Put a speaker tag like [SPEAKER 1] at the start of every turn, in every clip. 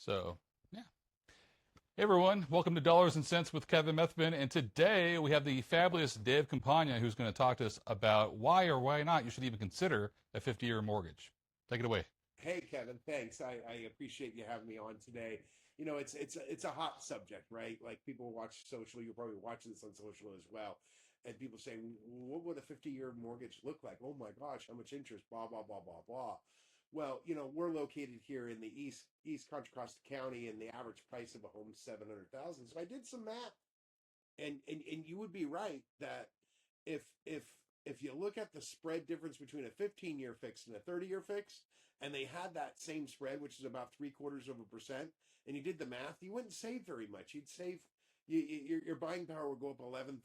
[SPEAKER 1] So, yeah. Hey everyone, welcome to Dollars and Cents with Kevin Methvin, and today we have the fabulous Dave Campagna who's going to talk to us about why or why not you should even consider a 50-year mortgage. Take it away.
[SPEAKER 2] Hey Kevin, thanks. I appreciate you having me on today. It's a hot subject, right? Like people watch social. You're probably watching this on social as well, and people saying, "What would a 50-year mortgage look like?" Oh my gosh, how much interest? Blah blah blah blah blah. Well, we're located here in the East Contra Costa County, and the average price of a home is 700,000. So I did some math, and you would be right that if if if you look at the spread difference between a 15-year fixed and a 30-year fixed, and they had that same spread, which is about 0.75%, and you did the math, you wouldn't save very much. You'd save your buying power would go up $11,000,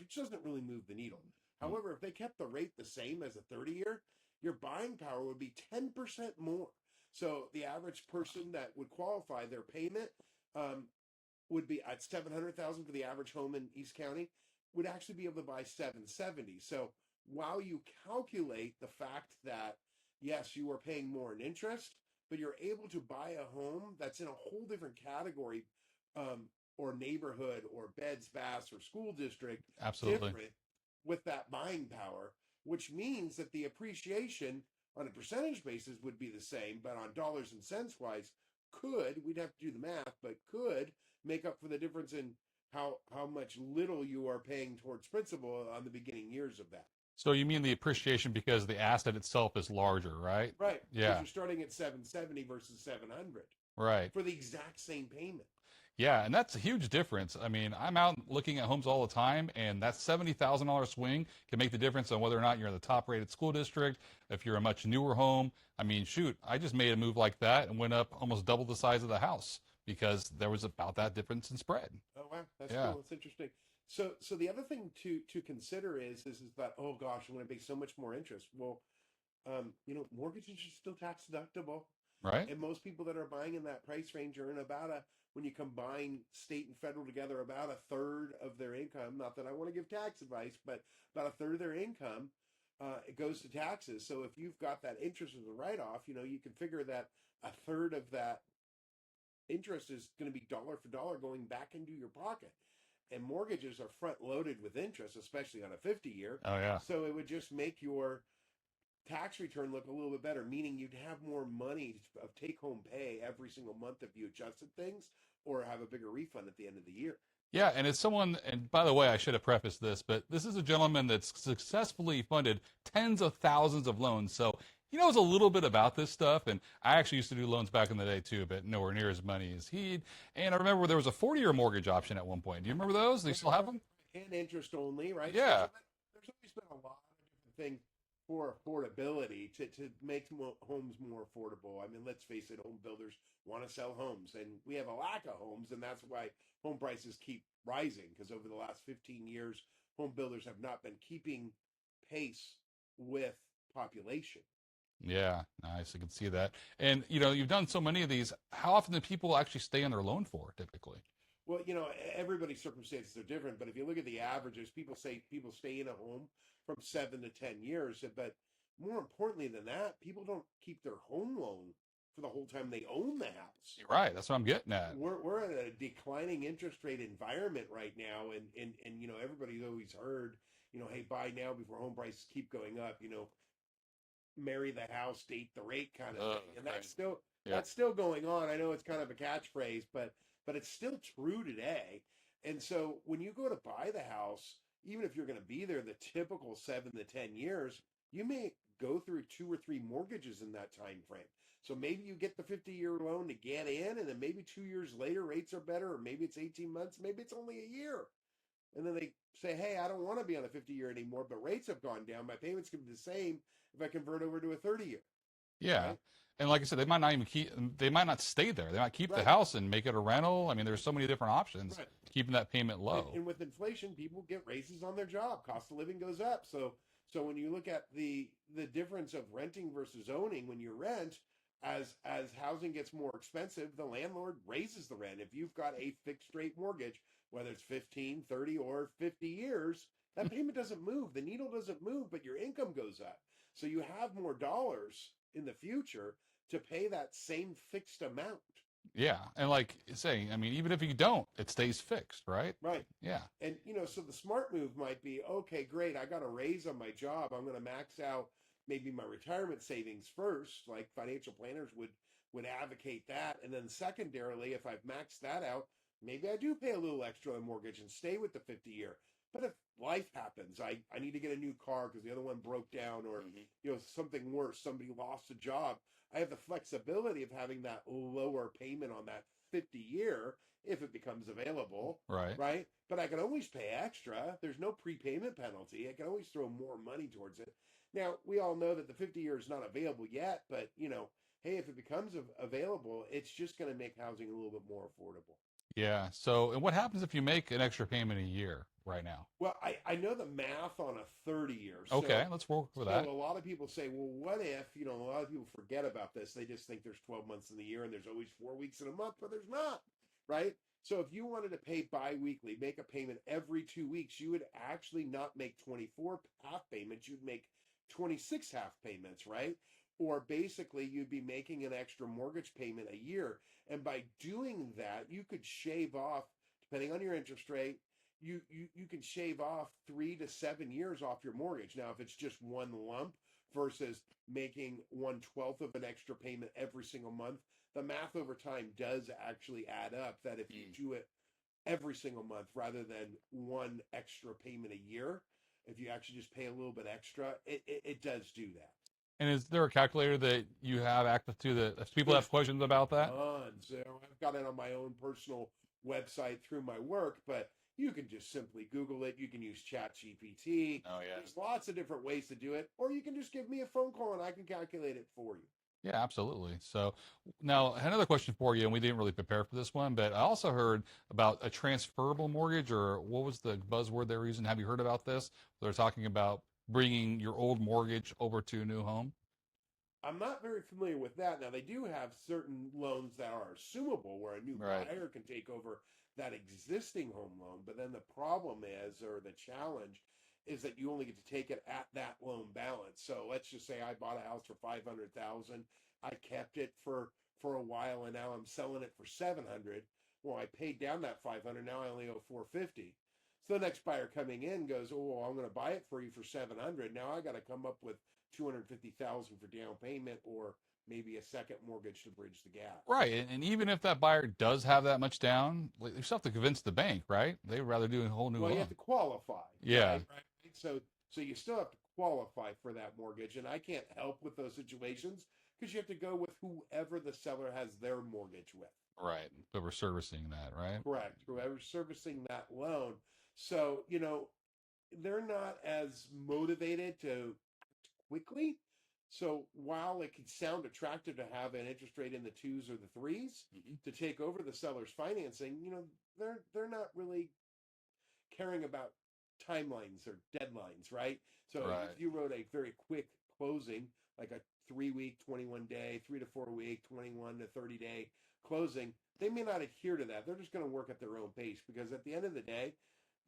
[SPEAKER 2] which doesn't really move the needle. However, if they kept the rate the same as a 30-year, your buying power would be 10% more. So the average person that would qualify, their payment um, would be at 700,000 for the average home in East County, would actually be able to buy 770. So while you calculate the fact that yes, you are paying more in interest, but you're able to buy a home that's in a whole different category, um, or neighborhood or beds, baths, or school district
[SPEAKER 1] Absolutely.
[SPEAKER 2] different with that buying power, which means that the appreciation on a percentage basis would be the same, but on dollars and cents wise, we'd have to do the math, but could make up for the difference in how much little you are paying towards principal on the beginning years of that.
[SPEAKER 1] So you mean the appreciation because the asset itself is larger, right?
[SPEAKER 2] Right, because
[SPEAKER 1] Yeah,
[SPEAKER 2] you're starting at 770 versus 700
[SPEAKER 1] right.
[SPEAKER 2] for the exact same payment.
[SPEAKER 1] Yeah, and that's a huge difference. I mean, I'm out looking at homes all the time, and that $70,000 swing can make the difference on whether or not you're in the top rated school district, if you're a much newer home. I mean, shoot, I just made a move like that and went up almost double the size of the house because there was about that difference in spread.
[SPEAKER 2] Oh wow, that's
[SPEAKER 1] Yeah,
[SPEAKER 2] cool. That's interesting. So the other thing to consider is that, oh gosh, I'm going to pay so much more interest. Well, mortgages are still tax deductible,
[SPEAKER 1] right?
[SPEAKER 2] and most people that are buying in that price range are in about a, when you combine state and federal together, about a third of their income. Not that I want to give tax advice, but about a third of their income it goes to taxes. So if you've got that interest as a write-off, you can figure that a third of that interest is going to be dollar for dollar going back into your pocket. And mortgages are front loaded with interest, especially on a 50-year.
[SPEAKER 1] Oh, yeah.
[SPEAKER 2] So it would just make your tax return look a little bit better, meaning you'd have more money of take home pay every single month if you adjusted things, or have a bigger refund at the end of the year.
[SPEAKER 1] Yeah, and it's someone, and by the way, I should have prefaced this, but this is a gentleman that's successfully funded tens of thousands of loans. So he knows a little bit about this stuff. And I actually used to do loans back in the day too, but nowhere near as many as he. And I remember there was a 40-year mortgage option at one point. Do you remember those? Do you still have them?
[SPEAKER 2] And interest only, right?
[SPEAKER 1] Yeah.
[SPEAKER 2] There's always been a lot of different things for affordability to make homes more affordable. I mean, let's face it, home builders want to sell homes, and we have a lack of homes, and that's why home prices keep rising, because over the last 15 years, home builders have not been keeping pace with population.
[SPEAKER 1] Yeah, nice. I can see that. And you've done so many of these. How often do people actually stay on their loan for, typically?
[SPEAKER 2] Well, everybody's circumstances are different, but if you look at the averages, people say people stay in a home from 7 to 10 years. But more importantly than that, people don't keep their home loan for the whole time they own the house.
[SPEAKER 1] You're right. That's what I'm getting at.
[SPEAKER 2] We're in a declining interest rate environment right now, and everybody's always heard, hey, buy now before home prices keep going up. Marry the house, date the rate kind of thing, and
[SPEAKER 1] Right. Yeah.
[SPEAKER 2] that's still going on. I know it's kind of a catchphrase, but it's still true today. And so when you go to buy the house, even if you're going to be there the typical 7 to 10 years, you may go through 2 or 3 mortgages in that time frame. So maybe you get the 50-year loan to get in, and then maybe 2 years later rates are better, or maybe it's 18 months, maybe it's only a year. And then they say, hey, I don't want to be on a 50-year anymore, but rates have gone down. My payments can be the same if I convert over to a 30-year,
[SPEAKER 1] Yeah.
[SPEAKER 2] right?
[SPEAKER 1] And like I said, they might not even they might not stay there. They might keep the
[SPEAKER 2] Right,
[SPEAKER 1] house and make it a rental. I mean, there's so many different options
[SPEAKER 2] right.
[SPEAKER 1] keeping that payment low.
[SPEAKER 2] And with inflation, people get raises on their job. Cost of living goes up. So when you look at the difference of renting versus owning, when you rent, as housing gets more expensive, the landlord raises the rent. If you've got a fixed rate mortgage, whether it's 15, 30, or 50 years, that payment doesn't move. The needle doesn't move, but your income goes up. So you have more dollars in the future to pay that same fixed amount.
[SPEAKER 1] Yeah, and like saying, I mean, even if you don't, it stays fixed, right?
[SPEAKER 2] Right.
[SPEAKER 1] Yeah,
[SPEAKER 2] And so the smart move might be, okay, great, I got a raise on my job. I'm going to max out maybe my retirement savings first, like financial planners would advocate that. And then secondarily, if I've maxed that out, maybe I do pay a little extra on mortgage and stay with the 50-year. But if life happens, I need to get a new car because the other one broke down, or something worse, somebody lost a job. I have the flexibility of having that lower payment on that 50-year if it becomes available,
[SPEAKER 1] right.
[SPEAKER 2] right? But I can always pay extra. There's no prepayment penalty. I can always throw more money towards it. Now, we all know that the 50-year is not available yet, but hey, if it becomes available, it's just going to make housing a little bit more affordable.
[SPEAKER 1] Yeah. So, and what happens if you make an extra payment a year right now?
[SPEAKER 2] Well, I know the math on a 30-year.
[SPEAKER 1] Okay, let's work with
[SPEAKER 2] So
[SPEAKER 1] that.
[SPEAKER 2] a lot of people say, well, what if, a lot of people forget about this. They just think there's 12 months in the year and there's always 4 weeks in a month, but there's not, right? So if you wanted to pay biweekly, make a payment every 2 weeks, you would actually not make 24 half payments. You'd make 26 half payments, right? Or basically you'd be making an extra mortgage payment a year. And by doing that, you could shave off, depending on your interest rate, you can shave off 3 to 7 years off your mortgage. Now, if it's just one lump versus making 1/12 of an extra payment every single month, the math over time does actually add up. That if you do it every single month rather than one extra payment a year, if you actually just pay a little bit extra, it does do that.
[SPEAKER 1] And is there a calculator that you have access to that if people
[SPEAKER 2] There's
[SPEAKER 1] have questions about that?
[SPEAKER 2] tons. I've got it on my own personal website through my work, but you can just simply Google it. You can use Chat GPT.
[SPEAKER 1] Oh yeah.
[SPEAKER 2] There's lots of different ways to do it, or you can just give me a phone call and I can calculate it for you.
[SPEAKER 1] Yeah, absolutely. So now another question for you, and we didn't really prepare for this one, but I also heard about a transferable mortgage, or what was the buzzword they were using? Have you heard about this? They're talking about bringing your old mortgage over to a new home.
[SPEAKER 2] I'm not very familiar with that. Now, they do have certain loans that are assumable where a new
[SPEAKER 1] Right.
[SPEAKER 2] buyer can take over that existing home loan. But then the problem is, or the challenge, is that you only get to take it at that loan balance. So let's just say I bought a house for 500,000. I kept it for a while, and now I'm selling it for 700. Well, I paid down that 500. Now I only owe 450. So the next buyer coming in goes, oh, well, I'm going to buy it for you for 700. Now I got to come up with 250,000 for down payment, or maybe a second mortgage to bridge the gap.
[SPEAKER 1] Right. And even if that buyer does have that much down, like, you still have to convince the bank, right? They'd rather do a whole new
[SPEAKER 2] Well, you
[SPEAKER 1] loan.
[SPEAKER 2] have to qualify.
[SPEAKER 1] Yeah.
[SPEAKER 2] Right. So you still have to qualify for that mortgage, and I can't help with those situations because you have to go with whoever the seller has their mortgage with.
[SPEAKER 1] Right. But we're servicing that, right?
[SPEAKER 2] Correct. Whoever's servicing that loan. So, they're not as motivated to quickly. So while it could sound attractive to have an interest rate in the twos or the 3s to take over the seller's financing, they're not really caring about timelines or deadlines, right? So
[SPEAKER 1] Right.
[SPEAKER 2] if you wrote a very quick closing, like a 3 week, 21 day, 3 to 4 week, 21 to 30 day closing, they may not adhere to that. They're just going to work at their own pace because at the end of the day,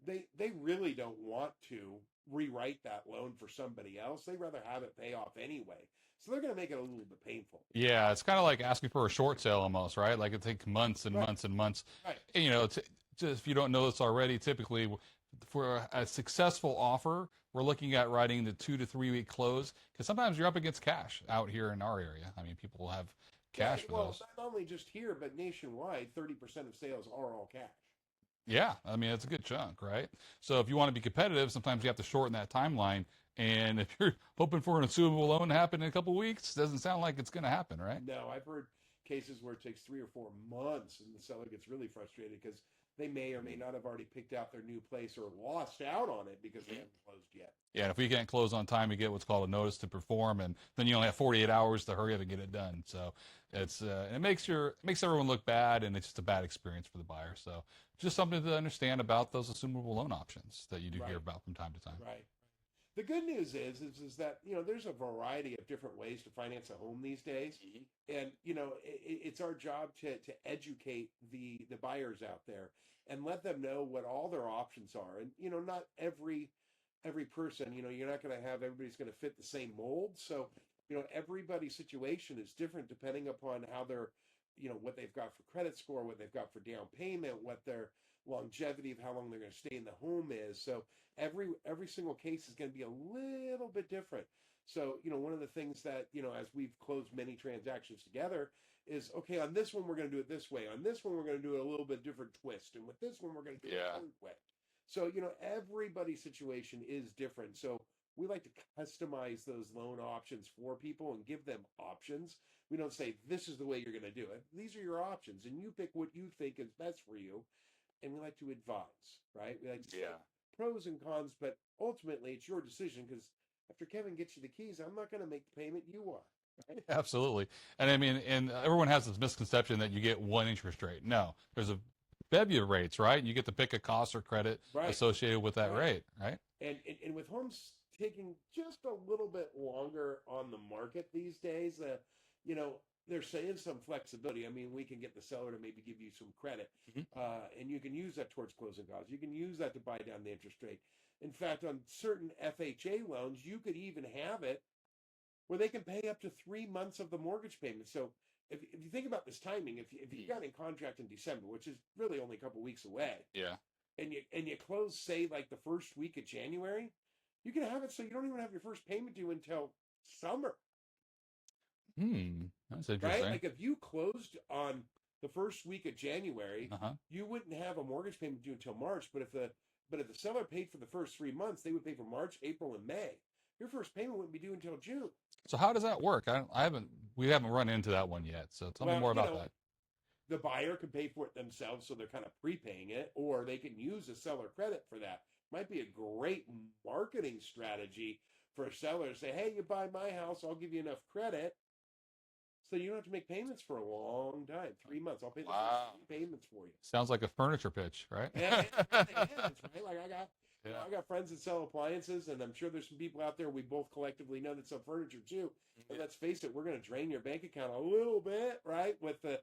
[SPEAKER 2] they really don't want to rewrite that loan for somebody else. They'd rather have it pay off anyway. So they're going to make it a little bit painful.
[SPEAKER 1] Yeah, it's kind of like asking for a short sale almost, right? Like it takes months and
[SPEAKER 2] Right.
[SPEAKER 1] months and months.
[SPEAKER 2] Right.
[SPEAKER 1] And, just if you don't know this already, typically for a successful offer, we're looking at writing the 2 to 3 week close because sometimes you're up against cash out here in our area. I mean, people will have cash for
[SPEAKER 2] Well,
[SPEAKER 1] those.
[SPEAKER 2] not only just here, but nationwide, 30% of sales are all cash.
[SPEAKER 1] Yeah, I mean, it's a good chunk, right? So if you want to be competitive, sometimes you have to shorten that timeline. And if you're hoping for an assumable loan to happen in a couple of weeks, doesn't sound like it's going to happen, right?
[SPEAKER 2] No, I've heard cases where it takes 3 or 4 months and the seller gets really frustrated because they may or may not have already picked out their new place or lost out on it because they haven't closed yet.
[SPEAKER 1] Yeah, and if we can't close on time, you get what's called a notice to perform, and then you only have 48 hours to hurry up and get it done. So it makes everyone look bad, and it's just a bad experience for the buyer. So just something to understand about those assumable loan options that you do hear about from time to time.
[SPEAKER 2] Right. The good news is that there's a variety of different ways to finance a home these days, and it's our job to educate the buyers out there and let them know what all their options are. And not every person, you're not going to have everybody's going to fit the same mold. So everybody's situation is different depending upon how they're what they've got for credit score, what they've got for down payment, what their longevity of how long they're going to stay in the home is. So every single case is going to be a little bit different. So, one of the things that, as we've closed many transactions together is, okay, on this one, we're going to do it this way. On this one, we're going to do it a little bit different twist. And with this one, we're going to do it a third way. So, everybody's situation is different. So we like to customize those loan options for people and give them options. We don't say, this is the way you're going to do it. These are your options, and you pick what you think is best for you. And we like to advise, right? We like to say pros and cons, but ultimately it's your decision, because after Kevin gets you the keys, I'm not going to make the payment, you are. Right?
[SPEAKER 1] Absolutely. And I mean, and everyone has this misconception that you get one interest rate. No, there's a bevy of rates, right? You get to pick a cost or credit associated with that rate, right?
[SPEAKER 2] And with homes taking just a little bit longer on the market these days, they're saying some flexibility. I mean, we can get the seller to maybe give you some credit, and you can use that towards closing costs. You can use that to buy down the interest rate. In fact, on certain FHA loans, you could even have it where they can pay up to 3 months of the mortgage payment. So if you think about this timing, if you got in contract in December, which is really only a couple weeks away, and you close, say, like the first week of January, you can have it so you don't even have your first payment due until summer.
[SPEAKER 1] That's interesting.
[SPEAKER 2] Right? Like if you closed on the first week of January, you wouldn't have a mortgage payment due until March. But if the seller paid for the first 3 months, they would pay for March, April, and May. Your first payment wouldn't be due until June.
[SPEAKER 1] So how does that work? We haven't run into that one yet. So tell me more about that.
[SPEAKER 2] The buyer can pay for it themselves, so they're kind of prepaying it, or they can use a seller credit for that. Might be a great marketing strategy for a seller to say, hey, you buy my house, I'll give you enough credit so you don't have to make payments for a long time. 3 months. I'll pay the first 3 payments for you.
[SPEAKER 1] Sounds like a furniture pitch, right?
[SPEAKER 2] Yeah, it is, right? Like I got friends that sell appliances, and I'm sure there's some people out there we both collectively know that sell furniture too. And let's face it, we're going to drain your bank account a little bit, right? With the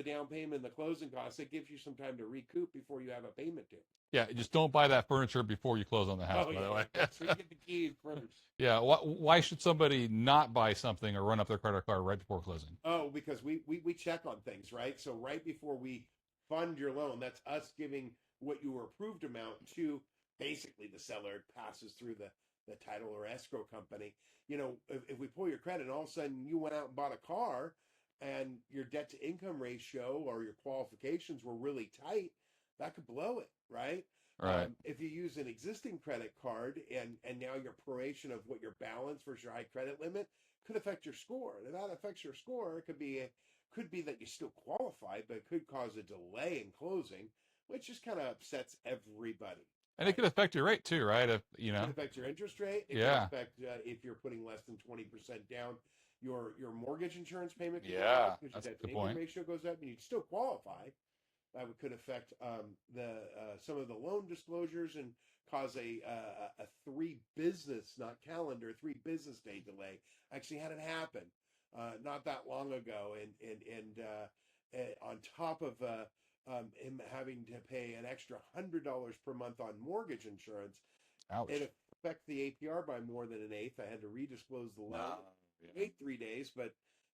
[SPEAKER 2] down payment and the closing costs. It gives you some time to recoup before you have a payment due.
[SPEAKER 1] Yeah, just don't buy that furniture before you close on the house, by the way.
[SPEAKER 2] So you get the keys first.
[SPEAKER 1] Yeah, why should somebody not buy something or run up their credit card right before closing?
[SPEAKER 2] Oh, because we check on things, right? So right before we fund your loan, that's us giving what your approved amount to basically the seller. Passes through the title or escrow company. If we pull your credit and all of a sudden you went out and bought a car and your debt to income ratio or your qualifications were really tight, that could blow it, right?
[SPEAKER 1] Right.
[SPEAKER 2] If you use an existing credit card and now your proration of what your balance versus your high credit limit could affect your score. And if that affects your score, it could be that you still qualify, but it could cause a delay in closing, which just kind of upsets everybody.
[SPEAKER 1] And it could affect your rate too, right? It
[SPEAKER 2] could affect your interest rate. It could affect if you're putting less than 20% down, your mortgage insurance payment.
[SPEAKER 1] That's a good point.
[SPEAKER 2] Ratio goes up, and you'd still qualify. That could affect some of the loan disclosures and cause a 3 business, not calendar, 3 business day delay. I actually had it happen not that long ago, and on top of him having to pay an extra $100 per month on mortgage insurance, it affected the APR by more than an eighth. I had to redisclose the loan. Wait 3 days, but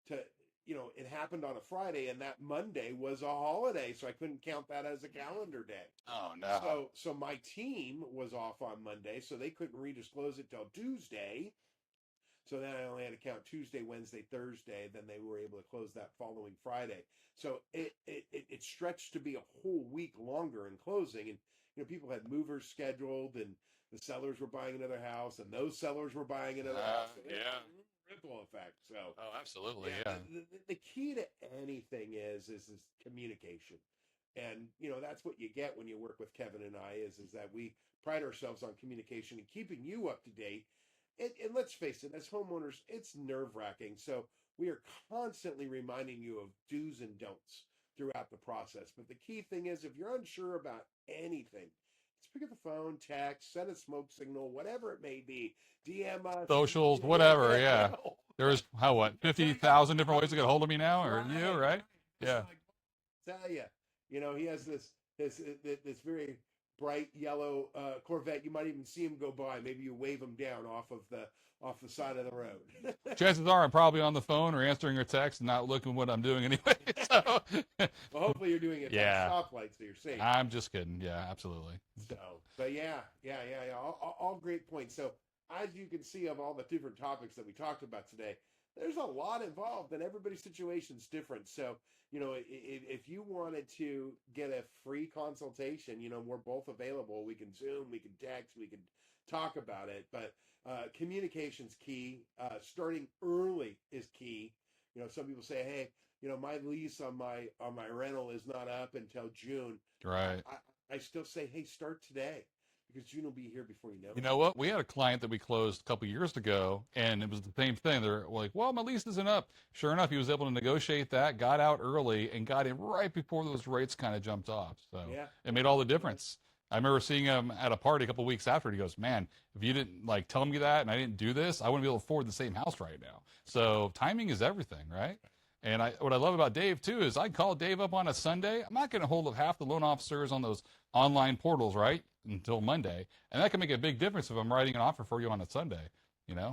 [SPEAKER 2] it happened on a Friday, and that Monday was a holiday, so I couldn't count that as a calendar day.
[SPEAKER 1] Oh, no.
[SPEAKER 2] So my team was off on Monday, so they couldn't redisclose it till Tuesday. So then I only had to count Tuesday, Wednesday, Thursday. Then they were able to close that following Friday. So it stretched to be a whole week longer in closing. And people had movers scheduled, and the sellers were buying another house, and those sellers were buying another house. So ripple effect. So
[SPEAKER 1] absolutely,
[SPEAKER 2] The key to anything is this communication, and that's what you get when you work with Kevin and I is that we pride ourselves on communication and keeping you up to date. And let's face it, as homeowners, it's nerve-wracking. So we are constantly reminding you of do's and don'ts throughout the process. But the key thing is, if you're unsure about anything, just pick up the phone, text, send a smoke signal, whatever it may be. DM us.
[SPEAKER 1] Socials, whatever, There's, 50,000 different ways to get a hold of me now, or you, right? Yeah.
[SPEAKER 2] Tell you, he has this very bright yellow Corvette, you might even see him go by. Maybe you wave him down off the side of the road.
[SPEAKER 1] Chances are I'm probably on the phone or answering your text and not looking what I'm doing anyway. So,
[SPEAKER 2] Well, hopefully you're doing it by
[SPEAKER 1] yeah,
[SPEAKER 2] a stoplight, so you're safe.
[SPEAKER 1] I'm just kidding. Yeah, absolutely.
[SPEAKER 2] So, but yeah. All great points. So, as you can see, of all the different topics that we talked about today, there's a lot involved, and everybody's situation's different. So, if you wanted to get a free consultation, we're both available. We can Zoom, we can text, we can talk about it. But communication's key. Starting early is key. Some people say, "Hey, my lease on my rental is not up until June."
[SPEAKER 1] Right.
[SPEAKER 2] I still say, hey, start today because June will be here before you know
[SPEAKER 1] You
[SPEAKER 2] it.
[SPEAKER 1] know what? We had a client that we closed a couple years ago, and it was the same thing. They're like, well, my lease isn't up. Sure enough, he was able to negotiate that, got out early, and got in right before those rates kind of jumped off. So
[SPEAKER 2] Yeah.
[SPEAKER 1] it made all the difference. I remember seeing him at a party a couple weeks after, and he goes, man, if you didn't like tell me that and I didn't do this, I wouldn't be able to afford the same house right now. So timing is everything, right? And what I love about Dave, too, is I call Dave up on a Sunday. I'm not going to hold of half the loan officers on those online portals, right, until Monday. And that can make a big difference if I'm writing an offer for you on a Sunday,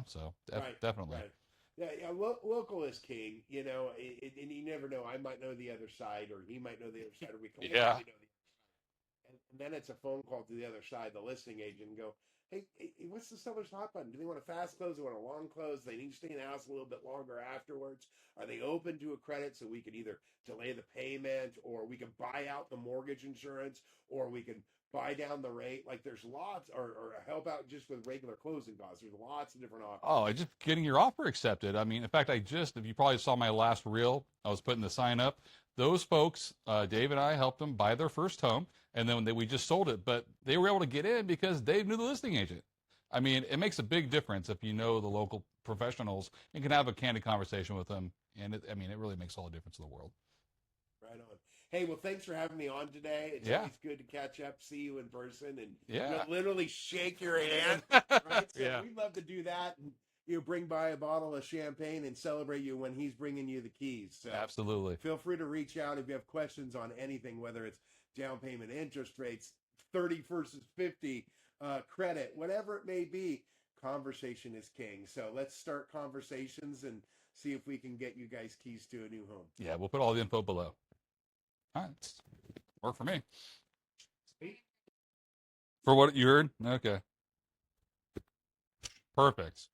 [SPEAKER 1] So
[SPEAKER 2] Right.
[SPEAKER 1] definitely.
[SPEAKER 2] Right. Yeah. Local is king, and you never know. I might know the other side, or he might know the other side, or we collectively
[SPEAKER 1] Yeah.
[SPEAKER 2] know the other side. And then it's a phone call to the other side, the listing agent, and go, hey, what's the seller's hot button? Do they want a fast close? Do they want a long close? Do they need to stay in the house a little bit longer afterwards? Are they open to a credit so we can either delay the payment, or we can buy out the mortgage insurance, or we can buy down the rate? Like there's lots, or help out just with regular closing costs. There's lots of different options.
[SPEAKER 1] Oh, just getting your offer accepted. I mean, in fact, if you probably saw my last reel, I was putting the sign up. Those folks, Dave and I helped them buy their first home, and then we just sold it. But they were able to get in because Dave knew the listing agent. I mean, it makes a big difference if you know the local professionals and can have a candid conversation with them. And it really makes all the difference in the world.
[SPEAKER 2] Right on. Hey, well, thanks for having me on today. It's
[SPEAKER 1] Yeah.
[SPEAKER 2] always good to catch up, see you in person, and
[SPEAKER 1] Yeah.
[SPEAKER 2] literally shake your hand. Right? So
[SPEAKER 1] Yeah.
[SPEAKER 2] we'd love to do that, and bring by a bottle of champagne and celebrate you when he's bringing you the keys. So
[SPEAKER 1] Absolutely.
[SPEAKER 2] feel free to reach out if you have questions on anything, whether it's down payment, interest rates, 30 versus 50, credit, whatever it may be. Conversation is king. So let's start conversations and see if we can get you guys keys to a new home.
[SPEAKER 1] Yeah, we'll put all the info below. All right. Work for me. For what you heard? Okay. Perfect.